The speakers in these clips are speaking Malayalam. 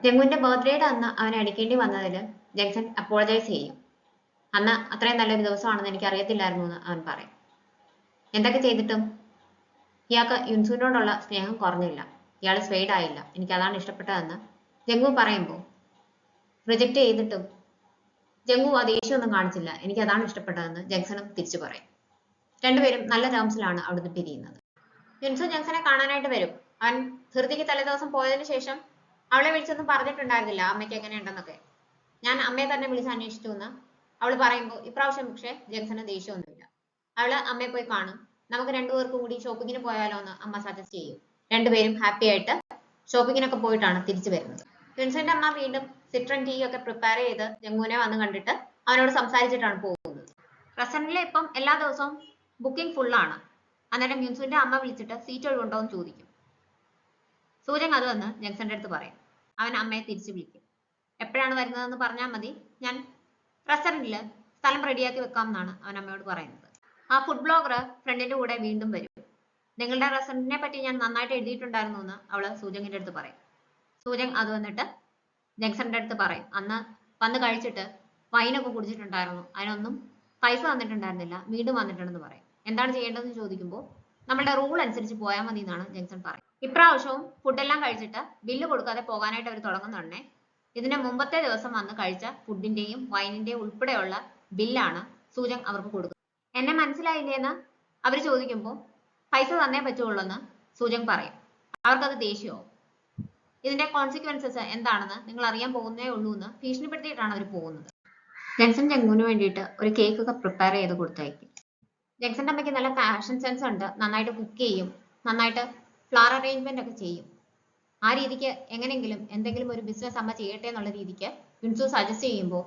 ജംഗുവിന്റെ ബർത്ത്ഡേയുടെ അന്ന് അവനെ അടിക്കേണ്ടി വന്നതിൽ ജംഗ്ഷൻ അപ്പോളജൈസ് ചെയ്യും. അന്ന് അത്രയും നല്ലൊരു ദിവസമാണെന്ന് എനിക്ക് അറിയത്തില്ലായിരുന്നു എന്ന് അവൻ പറയും. എന്തൊക്കെ ചെയ്തിട്ടും ഇയാൾക്ക് യുൻസുവിനോടുള്ള സ്നേഹം കുറഞ്ഞില്ല. ഇയാൾ സ്വെയ്ഡ് ആയില്ല. എനിക്ക് അതാണ് ഇഷ്ടപ്പെട്ടതെന്ന് ജംഗു പറയുമ്പോൾ റിജക്റ്റ് ചെയ്തിട്ടും ജംഗു ആ ദേഷ്യമൊന്നും കാണിച്ചില്ല. എനിക്ക് അതാണ് ഇഷ്ടപ്പെട്ടതെന്ന് ജംഗ്സണും തിരിച്ചു പറയും. രണ്ടുപേരും നല്ല ടേംസിലാണ് അവിടുന്ന് പിരിയുന്നത്. യുൻസു ജംഗ്സനെ കാണാനായിട്ട് വരും. അവൻ ധൃതിക്ക് തലേദിവസം പോയതിനു ശേഷം അവളെ വിളിച്ചൊന്നും പറഞ്ഞിട്ടുണ്ടായിരുന്നില്ല അമ്മയ്ക്ക് എങ്ങനെയുണ്ടെന്നൊക്കെ. ഞാൻ അമ്മയെ തന്നെ വിളിച്ച് അന്വേഷിച്ചു എന്ന് അവൾ പറയുമ്പോൾ ഇപ്രാവശ്യം പക്ഷെ ജംഗ്സന് ദേഷ്യമൊന്നുമില്ല. അവള് അമ്മയെ പോയി കാണും. നമുക്ക് രണ്ടുപേർക്കും കൂടി ഷോപ്പിങ്ങിന് പോയാലോ എന്ന് അമ്മ സജസ്റ്റ് ചെയ്യും. രണ്ടുപേരും ഹാപ്പി ആയിട്ട് ഷോപ്പിങ്ങിനൊക്കെ പോയിട്ടാണ് തിരിച്ചു വരുന്നത്. യുൻസുവിന്റെ അമ്മ വീണ്ടും സിട്രൻ ടീ ഒക്കെ പ്രിപ്പയർ ചെയ്ത് ജംഗുവിനെ വന്ന് കണ്ടിട്ട് അവനോട് സംസാരിച്ചിട്ടാണ് പോകുന്നത്. റെസ്റ്റോറന്റിൽ ഇപ്പം എല്ലാ ദിവസവും ബുക്കിംഗ് ഫുള്ളാണ്. അന്നേരം യുൻസുവിന്റെ അമ്മ വിളിച്ചിട്ട് സീറ്റ് ഒഴിവുണ്ടോ എന്ന് ചോദിക്കും. സൂര്യൻ അത് വന്ന് ജംഗ്സന്റെ അടുത്ത് പറയും. അവൻ അമ്മയെ തിരിച്ചു വിളിക്കും. എപ്പോഴാണ് വരുന്നതെന്ന് പറഞ്ഞാൽ മതി, ഞാൻ റെസ്റ്റോറന്റിൽ സ്ഥലം റെഡിയാക്കി വെക്കാം എന്നാണ് അവൻ അമ്മയോട് പറയുന്നത്. ആ ഫുഡ് ബ്ലോഗർ ഫ്രണ്ടിന്റെ കൂടെ വീണ്ടും വരും. നിങ്ങളുടെ റെസ്റ്റോറന്റിനെ പറ്റി ഞാൻ നന്നായിട്ട് എഴുതിയിട്ടുണ്ടായിരുന്നു എന്ന് അവള് സൂര്യന്റെ അടുത്ത് പറയും. സൂര്യൻ അത് വന്നിട്ട് ജംഗ്സന്റെ അടുത്ത് പറയും. അന്ന് വന്ന് കഴിച്ചിട്ട് വൈനൊക്കെ കുടിച്ചിട്ടുണ്ടായിരുന്നു, അതിനൊന്നും പൈസ തന്നിട്ടുണ്ടായിരുന്നില്ല, വീണ്ടും വന്നിട്ടുണ്ടെന്ന് പറയും. എന്താണ് ചെയ്യേണ്ടതെന്ന് ചോദിക്കുമ്പോൾ നമ്മളുടെ റൂൾ അനുസരിച്ച് പോയാൽ മതി എന്നാണ് ജംഗ്സൺ പറയും. ഇപ്രാവശ്യവും ഫുഡെല്ലാം കഴിച്ചിട്ട് ബില്ല് കൊടുക്കാതെ പോകാനായിട്ട് അവർ തുടങ്ങുന്നുണ്ടേ. ഇതിന് മുമ്പത്തെ ദിവസം വന്ന് കഴിച്ച ഫുഡിന്റെയും വൈനിന്റെയും ഉൾപ്പെടെയുള്ള ബില്ലാണ് സൂര്യൻ അവർക്ക് കൊടുക്കുന്നത്. എന്നെ മനസ്സിലായില്ലേന്ന് അവർ ചോദിക്കുമ്പോൾ പൈസ തന്നേ പറ്റുള്ളൂ എന്ന് സൂര്യൻ പറയും. അവർക്കത് ദേഷ്യമാവും. ഇതിന്റെ കോൺസിക്വൻസസ് എന്താണെന്ന് നിങ്ങൾ അറിയാൻ പോകുന്നേ ഉള്ളൂ എന്ന് ഭീഷണിപ്പെടുത്തിയിട്ടാണ് അവർ പോകുന്നത്. ജംഗ്സൺ ജംഗുവിന് വേണ്ടിയിട്ട് ഒരു കേക്ക് ഒക്കെ പ്രിപ്പയർ ചെയ്ത് കൊടുത്തയക്കും. ജംഗ്സന്റെ അമ്മയ്ക്ക് നല്ല ഫാഷൻ സെൻസ് ഉണ്ട്, നന്നായിട്ട് കുക്ക് ചെയ്യും, നന്നായിട്ട് ഫ്ലവർ അറേഞ്ച്മെന്റ് ഒക്കെ ചെയ്യും. ആ രീതിക്ക് എങ്ങനെയെങ്കിലും എന്തെങ്കിലും ഒരു ബിസിനസ് അമ്മ ചെയ്യട്ടെ എന്നുള്ള രീതിക്ക് യുൻസു സജസ്റ്റ് ചെയ്യുമ്പോൾ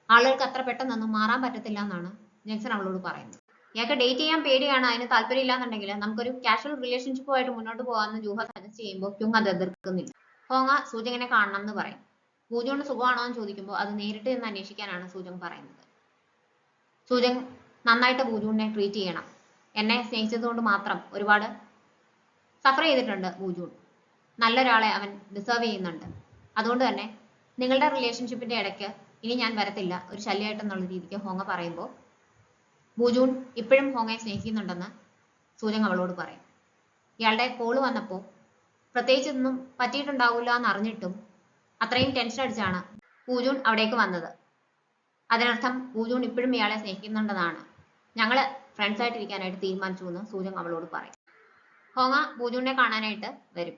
ആളുകൾക്ക് അത്ര പെട്ടെന്നൊന്നും മാറാൻ പറ്റത്തില്ല എന്നാണ് ജംഗ്സൺ അവളോട് പറയുന്നത്. ഇയാൾക്ക് ഡേറ്റ് ചെയ്യാൻ പേടിയാണ്, അതിന് താല്പര്യം ഇല്ലാന്നുണ്ടെങ്കിൽ നമുക്കൊരു കാഷ്വൽ റിലേഷൻഷിപ്പുമായിട്ട് മുന്നോട്ട് പോകാമെന്ന് ജൂഹ സജസ്റ്റ് ചെയ്യുമ്പോൾ ക്യുങ് അത് എതിർക്കുന്നില്ല. ഹോങ്ങ സൂചകനെ കാണണം എന്ന് പറയും. സൂചകന് സുഖമാണോ എന്ന് ചോദിക്കുമ്പോൾ അത് നേരിട്ട് എന്ന് അന്വേഷിക്കാനാണ് സൂചകൻ പറയുന്നത്. സൂചകൻ നന്നായിട്ട് ബൂജൂണിനെ ട്രീറ്റ് ചെയ്യണം. എന്നെ സ്നേഹിച്ചതുകൊണ്ട് മാത്രം ഒരുപാട് സഫർ ചെയ്തിട്ടുണ്ട് ബൂജൂൺ. നല്ലൊരാളെ അവൻ ഡിസേർവ് ചെയ്യുന്നുണ്ട്. അതുകൊണ്ട് തന്നെ നിങ്ങളുടെ റിലേഷൻഷിപ്പിന്റെ ഇടയ്ക്ക് ഇനി ഞാൻ വരത്തില്ല, ഒരു ശല്യമായിട്ടെന്നുള്ള രീതിക്ക് ഹോങ്ങ പറയുമ്പോൾ ബൂജൂൺ ഇപ്പോഴും ഹോങ്ങയെ സ്നേഹിക്കുന്നുണ്ടെന്ന് സൂചകൻ അവളോട് പറയും. ഇയാളുടെ കോള് വന്നപ്പോൾ പ്രത്യേകിച്ചൊന്നും പറ്റിയിട്ടുണ്ടാവില്ല എന്ന് അറിഞ്ഞിട്ടും അത്രയും ടെൻഷൻ അടിച്ചാണ് ബൂജൂൺ അവിടേക്ക് വന്നത്. അതിനർത്ഥം ബൂജൂൺ ഇപ്പോഴും ഇയാളെ സ്നേഹിക്കുന്നുണ്ടെന്നാണ്. ഞങ്ങള് ഫ്രണ്ട്സ് ആയിട്ടിരിക്കാനായിട്ട് തീരുമാനിച്ചു എന്ന് സൂചകൻ അവളോട് പറയും. ഹോങ്ങ ബൂജൂണിനെ കാണാനായിട്ട് വരും.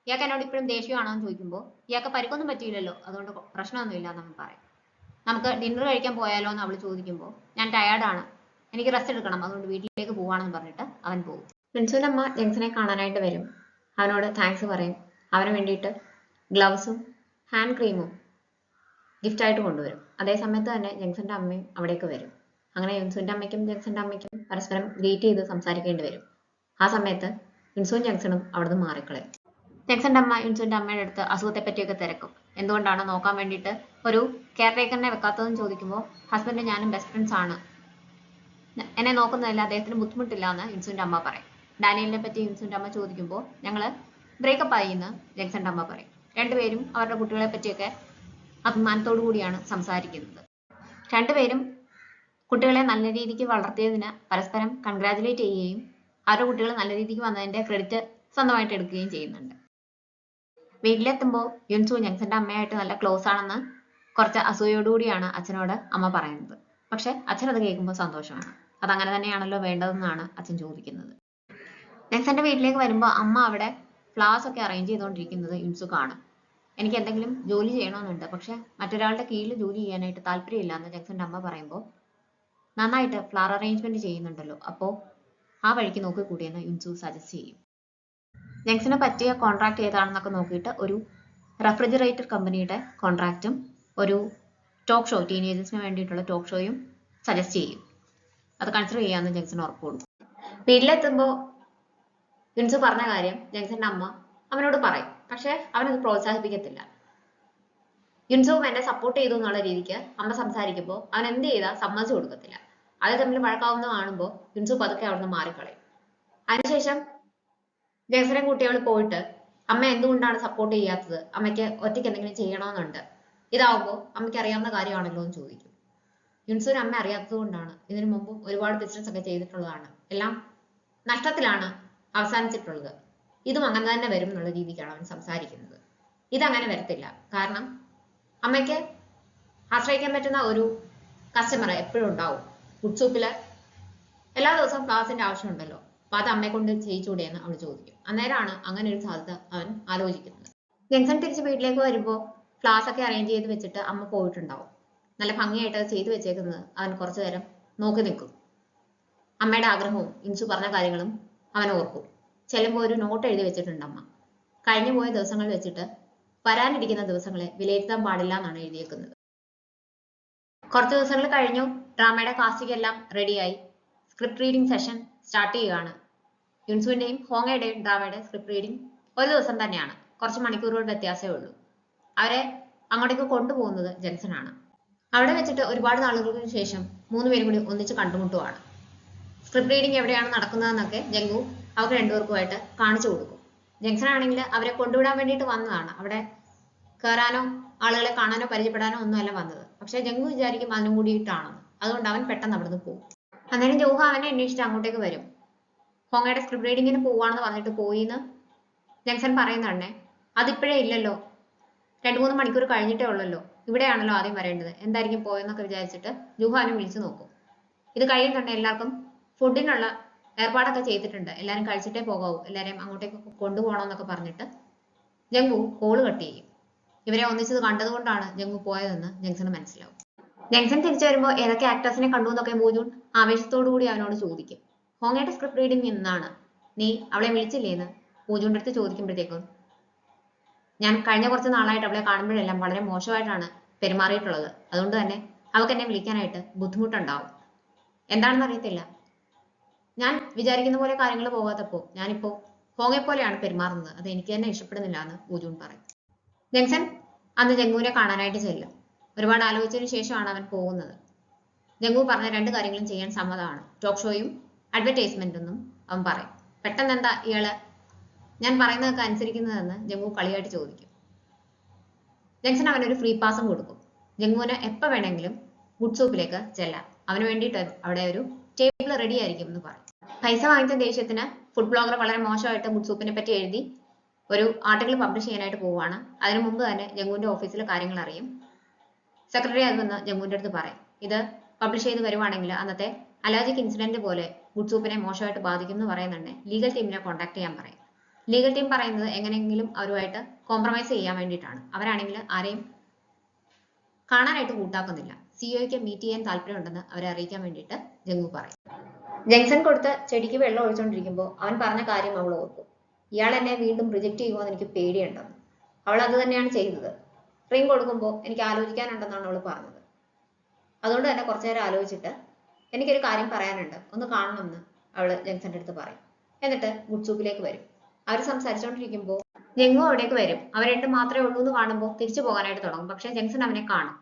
ഇയാൾക്ക് എന്നോട് ഇപ്പോഴും ദേഷ്യമാണോ എന്ന് ചോദിക്കുമ്പോൾ ഇയാൾക്ക് പരിക്കൊന്നും പറ്റിയില്ലല്ലോ, അതുകൊണ്ട് പ്രശ്നമൊന്നുമില്ല എന്ന് പറയും. നമുക്ക് ഡിന്നർ കഴിക്കാൻ പോയാലോ എന്ന് അവൾ ചോദിക്കുമ്പോൾ ഞാൻ ടയേർഡാണ്, എനിക്ക് റെസ്റ്റ് എടുക്കണം, അതുകൊണ്ട് വീട്ടിലേക്ക് പോവാണെന്ന് പറഞ്ഞിട്ട് അവൻ പോകും. പ്രിൻസുവിന്റെ അമ്മ ജംഗ്സനെ കാണാനായിട്ട് വരും. അവനോട് താങ്ക്സ് പറയും. അവന് വേണ്ടിയിട്ട് ഗ്ലൗസും ഹാൻഡ് ക്രീമും ഗിഫ്റ്റായിട്ട് കൊണ്ടുവരും. അതേ സമയത്ത് തന്നെ ജംഗ്സന്റെ അമ്മയും അവിടേക്ക് വരും. അങ്ങനെ യുൻസുവിന്റെ അമ്മയ്ക്കും ജംഗ്സന്റെ അമ്മയ്ക്കും പരസ്പരം ഗ്രേറ്റ് ചെയ്ത് സംസാരിക്കേണ്ടി വരും. ആ സമയത്ത് യുൻസുവും ജംഗ്സണും അവിടുന്ന് മാറിക്കളയും. ജംഗ്സന്റെ അമ്മ യുൻസുവിന്റെ അമ്മയുടെ അടുത്ത് അസുഖത്തെ പറ്റിയൊക്കെ തിരക്കും. എന്തുകൊണ്ടാണ് നോക്കാൻ വേണ്ടിയിട്ട് ഒരു കെയർ ടേക്കറിനെ വെക്കാത്തതെന്ന് ചോദിക്കുമ്പോൾ ഹസ്ബൻഡ് ഞാനും ബെസ്റ്റ് ഫ്രണ്ട്സ് ആണ്, എന്നെ നോക്കുന്നതല്ല, അദ്ദേഹത്തിന് ബുദ്ധിമുട്ടില്ല എന്ന് യുൻസുവിന്റെ അമ്മ പറയും. ഡാനിയലിനെ പറ്റി യുൻസുവിന്റെ അമ്മ ചോദിക്കുമ്പോൾ ഞങ്ങള് ബ്രേക്കപ്പ് ആയി എന്ന് ജംഗ്സന്റെ അമ്മ പറയും. രണ്ടുപേരും അവരുടെ കുട്ടികളെ പറ്റിയൊക്കെ അഭിമാനത്തോടു കൂടിയാണ് സംസാരിക്കുന്നത്. രണ്ടുപേരും കുട്ടികളെ നല്ല രീതിക്ക് വളർത്തിയതിന് പരസ്പരം കൺഗ്രാജുലേറ്റ് ചെയ്യുകയും അവരുടെ കുട്ടികൾ നല്ല രീതിക്ക് വന്നതിന്റെ ക്രെഡിറ്റ് സ്വന്തമായിട്ട് എടുക്കുകയും ചെയ്യുന്നുണ്ട്. വീട്ടിലെത്തുമ്പോൾ യുൻസു ജംഗ്സന്റെ അമ്മയായിട്ട് നല്ല ക്ലോസ് ആണെന്ന് കുറച്ച് അസൂയോടുകൂടിയാണ് അച്ഛനോട് അമ്മ പറയുന്നത്. പക്ഷെ അച്ഛൻ അത് കേൾക്കുമ്പോൾ സന്തോഷമാണ്. അതങ്ങനെ തന്നെയാണല്ലോ വേണ്ടതെന്നാണ് അച്ഛൻ ചോദിക്കുന്നത്. ജംഗ്സന്റെ വീട്ടിലേക്ക് വരുമ്പോൾ അമ്മ അവിടെ ഫ്ലവേഴ്സ് ഒക്കെ അറേഞ്ച് ചെയ്തുകൊണ്ടിരിക്കുന്നത് യുൻസു കാണും. എനിക്ക് എന്തെങ്കിലും ജോലി ചെയ്യണമെന്നുണ്ട്, പക്ഷെ മറ്റൊരാളുടെ കീഴിൽ ജോലി ചെയ്യാനായിട്ട് താല്പര്യമില്ല എന്ന് ജംഗ്സന്റെ അമ്മ പറയുമ്പോൾ നന്നായിട്ട് ഫ്ലവർ അറേഞ്ച്മെന്റ് ചെയ്യുന്നുണ്ടല്ലോ, അപ്പോൾ ആ വഴിക്ക് നോക്കിക്കൂടിയെന്ന് യുൻസു സജസ്റ്റ് ചെയ്യും. ജംഗ്സന് പറ്റിയ കോൺട്രാക്ട് ഏതാണെന്നൊക്കെ നോക്കിയിട്ട് ഒരു റെഫ്രിജറേറ്റർ കമ്പനിയുടെ കോൺട്രാക്റ്റും ഒരു ടോക്ക് ഷോ, ടീനേജേഴ്സിന് വേണ്ടിയിട്ടുള്ള ടോക്ക് ഷോയും സജസ്റ്റ് ചെയ്യും. അത് കൺസിഡർ ചെയ്യാമെന്ന് ജംഗ്സൺ ഉറപ്പ് കൊടുക്കും. വീട്ടിലെത്തുമ്പോൾ യുൻസു പറഞ്ഞ കാര്യം ജംഗ്സന്റെ അമ്മ അവനോട് പറയും. പക്ഷെ അവനത് പ്രോത്സാഹിപ്പിക്കത്തില്ല. യുൻസുവും എന്നെ സപ്പോർട്ട് ചെയ്തു എന്നുള്ള രീതിക്ക് അമ്മ സംസാരിക്കുമ്പോൾ അവൻ എന്ത് ചെയ്താൽ സമ്മതിച്ചു കൊടുക്കത്തില്ല. അത് തമ്മിൽ വഴക്കാവുന്ന കാണുമ്പോൾ യുൻസു പതുക്കെ അവിടുന്ന് മാറിക്കളയും. അതിനുശേഷം ജംഗ്സനെ കൂട്ടി അവൾ പോയിട്ട് അമ്മ എന്തുകൊണ്ടാണ് സപ്പോർട്ട് ചെയ്യാത്തത്, അമ്മയ്ക്ക് ഒറ്റയ്ക്ക് എന്തെങ്കിലും ചെയ്യണമെന്നുണ്ട്, ഇതാവുമ്പോൾ അമ്മയ്ക്ക് അറിയാവുന്ന കാര്യമാണല്ലോ എന്ന് ചോദിക്കും. യുൻസൂന് അമ്മ അറിയാത്തത് കൊണ്ടാണ്. ഇതിനു മുമ്പും ഒരുപാട് ബിസിനസ് ഒക്കെ ചെയ്തിട്ടുള്ളതാണ്, എല്ലാം നഷ്ടത്തിലാണ് അവസാനിച്ചിട്ടുള്ളത്. ഇതും അങ്ങനെ തന്നെ വരും എന്നുള്ള രീതിക്കാണ് അവൻ സംസാരിക്കുന്നത്. ഇതങ്ങനെ വരത്തില്ല, കാരണം അമ്മയ്ക്ക് ആശ്രയിക്കാൻ പറ്റുന്ന ഒരു കസ്റ്റമർ എപ്പോഴും ഉണ്ടാവും. ഫുഡ് സൂപ്പില് എല്ലാ ദിവസവും ക്ലാസിന്റെ ആവശ്യമുണ്ടല്ലോ, അപ്പൊ അത് അമ്മയെ കൊണ്ട് ചെയ്യിച്ചൂടെ എന്ന് അവൾ ചോദിക്കും. അന്നേരമാണ് അങ്ങനെ ഒരു സാധ്യത അവൻ ആലോചിക്കുന്നത്. ജെൻസൺ തിരിച്ച് വീട്ടിലേക്ക് വരുമ്പോൾ ക്ലാസ് ഒക്കെ അറേഞ്ച് ചെയ്ത് വെച്ചിട്ട് അമ്മ പോയിട്ടുണ്ടാവും. നല്ല ഭംഗിയായിട്ട് അത് ചെയ്തു വെച്ചേക്കുന്നത് അവൻ കുറച്ചു നേരം നോക്കി നിൽക്കും. അമ്മയുടെ ആഗ്രഹവും ഇൻസു പറഞ്ഞ കാര്യങ്ങളും അവൻ ഓർക്കും. ചെല്ലുമ്പോൾ ഒരു നോട്ട് എഴുതി വെച്ചിട്ടുണ്ട് അമ്മ. കഴിഞ്ഞു പോയ ദിവസങ്ങൾ വെച്ചിട്ട് വരാനിരിക്കുന്ന ദിവസങ്ങളെ വിലയിരുത്താൻ പാടില്ല എന്നാണ് എഴുതിയേക്കുന്നത്. കുറച്ച് ദിവസങ്ങൾ കഴിഞ്ഞു. ഡ്രാമയുടെ കാസ്റ്റിംഗ് എല്ലാം റെഡിയായി. സ്ക്രിപ്റ്റ് റീഡിംഗ് സെഷൻ സ്റ്റാർട്ട് ചെയ്യുകയാണ്. യുൻസുവിന്റെയും ഹോങ്ങയുടെയും ഡ്രാമയുടെ സ്ക്രിപ്റ്റ് റീഡിംഗ് ഒരു ദിവസം തന്നെയാണ്. കുറച്ച് മണിക്കൂറുകൾ വ്യത്യാസമേ ഉള്ളൂ. അവരെ അങ്ങോട്ടേക്ക് കൊണ്ടുപോകുന്നത് ജെൻസൺ ആണ്. അവിടെ വെച്ചിട്ട് ഒരുപാട് നാളുകൾക്ക് ശേഷം മൂന്നുപേരും കൂടി ഒന്നിച്ച് കണ്ടുമുട്ടുവാണ്. സ്ക്രിപ്റ്റ് റീഡിംഗ് എവിടെയാണ് നടക്കുന്നതെന്നൊക്കെ ജംഗു അവർക്ക് രണ്ടുപേർക്കുമായിട്ട് കാണിച്ചു കൊടുക്കും. ജെൻസൺ ആണെങ്കിൽ അവരെ കൊണ്ടുവിടാൻ വേണ്ടിയിട്ട് വന്നതാണ്. അവിടെ കയറാനോ ആളുകളെ കാണാനോ പരിചയപ്പെടാനോ ഒന്നുമല്ല വന്നത്. പക്ഷെ ജംഗു വിചാരിക്കും അതിനും കൂടിയിട്ടാണെന്ന്. അതുകൊണ്ട് അവൻ പെട്ടെന്ന് അവിടുന്ന് പോകും. അന്നേരം ജോഹ അവനെ അന്വേഷിച്ച് അങ്ങോട്ടേക്ക് വരും. ഹോങ്ങയുടെ സ്ക്രിപ്റ്റ് റീഡിങ്ങിന് പോവാണെന്ന് പറഞ്ഞിട്ട് പോയിന്ന് ജെൻസൺ പറയുന്നുണ്ടേ. അതിപ്പോഴേ ഇല്ലല്ലോ, 2-3 മണിക്കൂർ കഴിഞ്ഞിട്ടേ ഉള്ളല്ലോ, ഇവിടെയാണല്ലോ ആദ്യം വരേണ്ടത്, എന്തായിരിക്കും പോയെന്നൊക്കെ വിചാരിച്ചിട്ട് ജൂഹ അവനെ വിളിച്ചു നോക്കും. ഇത് കഴിയുന്നുണ്ട് എല്ലാവർക്കും ഫുഡിനുള്ള ഏർപ്പാടൊക്കെ ചെയ്തിട്ടുണ്ട്, എല്ലാവരും കഴിച്ചിട്ടേ പോകാവൂ, എല്ലാവരെയും അങ്ങോട്ടേക്ക് കൊണ്ടുപോകണമെന്നൊക്കെ പറഞ്ഞിട്ട് ജംഗു കോള് കട്ട് ചെയ്യും. ഇവരെ ഒന്നിച്ചത് കണ്ടതുകൊണ്ടാണ് ജംഗു പോയതെന്ന് ജെൻസന് മനസ്സിലാവും. ജെൻസൺ തിരിച്ചു വരുമ്പോൾ ഏതൊക്കെ ആക്ടേഴ്സിനെ കണ്ടു എന്നൊക്കെ മൂജൂൺ ആവേശത്തോടു കൂടി അവനോട് ചോദിക്കും. ഹോങ്ങയുടെ സ്ക്രിപ്റ്റ് റീഡിംഗ് നിന്നാണ്, നീ അവളെ വിളിച്ചില്ലേന്ന് മൂജൂന്റെ അടുത്ത് ചോദിക്കുമ്പോഴത്തേക്കും, ഞാൻ കഴിഞ്ഞ കുറച്ച് നാളായിട്ട് അവളെ കാണുമ്പോഴെല്ലാം വളരെ മോശമായിട്ടാണ് പെരുമാറിയിട്ടുള്ളത്, അതുകൊണ്ട് തന്നെ അവൾക്ക് എന്നെ വിളിക്കാനായിട്ട് ബുദ്ധിമുട്ടുണ്ടാവും. എന്താണെന്ന് അറിയത്തില്ല, ഞാൻ വിചാരിക്കുന്ന പോലെ കാര്യങ്ങൾ പോകാത്തപ്പോ ഞാനിപ്പോ ഹോങ്ങയെ പോലെയാണ് പെരുമാറുന്നത്, അത് എനിക്ക് തന്നെ ഇഷ്ടപ്പെടുന്നില്ല എന്ന് മൂജൂൺ പറയും. ജെൻസൺ അന്ന് ജംഗുവിനെ കാണാനായിട്ട് ചെല്ലും. ഒരുപാട് ആലോചിച്ചതിന് ശേഷമാണ് അവൻ പോകുന്നത്. ജംഗു പറഞ്ഞ 2 കാര്യങ്ങളും ചെയ്യാൻ സമ്മതമാണ്, ടോക്ക് ഷോയും അഡ്വർടൈസ്മെന്റ് എന്നും അവൻ പറയും. പെട്ടെന്ന് എന്താ ഇയാള് ഞാൻ പറയുന്നതൊക്കെ അനുസരിക്കുന്നതെന്ന് ജംഗു കളിയായിട്ട് ചോദിക്കും. ജെൻസൺ അവനൊരു ഫ്രീ പാസും കൊടുക്കും. ജംഗുവിന് എപ്പോൾ വേണമെങ്കിലും ഗുഡ് സൂപ്പിലേക്ക് ചെല്ലാം, അവന് വേണ്ടിയിട്ട് അവിടെ ഒരു ടേബിൾ റെഡി ആയിരിക്കും എന്ന് പറയും. പൈസ വാങ്ങിച്ച ദേഷ്യത്തിന് ഫുഡ് ബ്ലോഗർ വളരെ മോശമായിട്ട് ഗുഡ് സൂപ്പിനെ പറ്റി എഴുതി ഒരു ആർട്ടിക്കിൾ പബ്ലിഷ് ചെയ്യാനായിട്ട് പോവുകയാണ്. അതിനു മുമ്പ് തന്നെ ജംഗുവിന്റെ ഓഫീസിലെ കാര്യങ്ങൾ അറിയും. സെക്രട്ടറി അത് വന്ന് ജംഗുവിന്റെ അടുത്ത് പറയും, ഇത് പബ്ലിഷ് ചെയ്ത് വരുവാണെങ്കിൽ അന്നത്തെ അലർജിക് ഇൻസിഡന്റ് പോലെ ഗുഡ് സൂപ്പിനെ മോശമായിട്ട് ബാധിക്കും എന്ന് പറയുന്നുണ്ട്. ലീഗൽ ടീമിനെ കോൺടാക്ട് ചെയ്യാൻ പറയും. ലീഗൽ ടീം പറയുന്നത് എങ്ങനെയെങ്കിലും അവരുമായിട്ട് കോംപ്രമൈസ് ചെയ്യാൻ വേണ്ടിയിട്ടാണ്. അവരാണെങ്കിൽ ആരെയും കാണാനായിട്ട് കൂട്ടാക്കുന്നില്ല. സിഇഒയ്ക്ക് മീറ്റ് ചെയ്യാൻ താല്പര്യമുണ്ടെന്ന് അവരെ അറിയിക്കാൻ വേണ്ടിയിട്ട് ജംഗു പറയും. ജെൻസൺ കൊടുത്ത് ചെടിക്ക് വെള്ളം ഒഴിച്ചുകൊണ്ടിരിക്കുമ്പോൾ അവൻ പറഞ്ഞ കാര്യം അവൾ ഓർക്കും. ഇയാൾ എന്നെ വീണ്ടും റിജക്ട് ചെയ്യുമോ എന്ന് എനിക്ക് പേടിയുണ്ടെന്ന്. അവൾ അത് തന്നെയാണ് ചെയ്തത്. റിംഗ് കൊടുക്കുമ്പോൾ എനിക്ക് ആലോചിക്കാനുണ്ടെന്നാണ് അവൾ പറഞ്ഞത്. അതുകൊണ്ട് തന്നെ കുറച്ചു നേരം ആലോചിച്ചിട്ട് എനിക്കൊരു കാര്യം പറയാനുണ്ട്, ഒന്ന് കാണണമെന്ന് അവൾ ജെൻസന്റെ അടുത്ത് പറയും. എന്നിട്ട് ഗുഡ് സൂപ്പിലേക്ക് വരും. അവർ സംസാരിച്ചുകൊണ്ടിരിക്കുമ്പോൾ ജംഗു അവിടേക്ക് വരും. അവർ രണ്ടും മാത്രമേ ഉള്ളൂ എന്ന് കാണുമ്പോൾ തിരിച്ചു പോകാനായിട്ട് തുടങ്ങും. പക്ഷെ ജെൻസൺ അവനെ കാണും.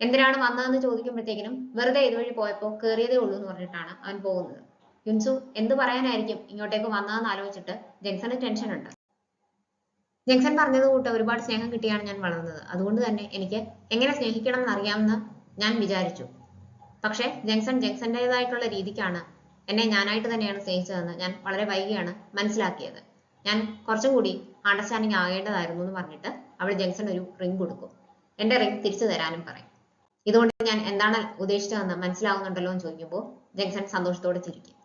എന്തിനാണ് വന്നതെന്ന് ചോദിക്കുമ്പോഴത്തേക്കിനും വെറുതെ ഇതുവഴി പോയപ്പോൾ കയറിയതേ ഉള്ളൂ എന്ന് പറഞ്ഞിട്ടാണ് അവൻ പോകുന്നത്. യുൻസു എന്ത് പറയാനായിരിക്കും ഇങ്ങോട്ടേക്ക് വന്നതെന്ന് ആലോചിച്ചിട്ട് ജെൻസന് ടെൻഷൻ ഉണ്ട്. ജെൻസൺ പറഞ്ഞത് കൂട്ട് ഒരുപാട് സ്നേഹം കിട്ടിയാണ് ഞാൻ വളർന്നത്, അതുകൊണ്ട് തന്നെ എനിക്ക് എങ്ങനെ സ്നേഹിക്കണം എന്നറിയാമെന്ന് ഞാൻ വിചാരിച്ചു. പക്ഷെ ജെൻസൺ ജെൻസന്റേതായിട്ടുള്ള രീതിക്കാണ് എന്നെ ഞാനായിട്ട് തന്നെയാണ് സ്നേഹിച്ചതെന്ന് ഞാൻ വളരെ വൈകിയാണ് മനസ്സിലാക്കിയത്. ഞാൻ കുറച്ചും കൂടി അണ്ടർസ്റ്റാൻഡിങ് ആകേണ്ടതായിരുന്നു എന്ന് പറഞ്ഞിട്ട് അവൾ ജെൻസൺ ഒരു റിംഗ് കൊടുക്കും. എന്റെ റിംഗ് തിരിച്ചു തരാനും പറയും. ഇതുകൊണ്ട് ഞാൻ എന്താണ് ഉദ്ദേശിച്ചതെന്ന് മനസ്സിലാവുന്നുണ്ടല്ലോ എന്ന് ചോദിക്കുമ്പോൾ ജെൻസൺ സന്തോഷത്തോടെ ചിരിക്കും.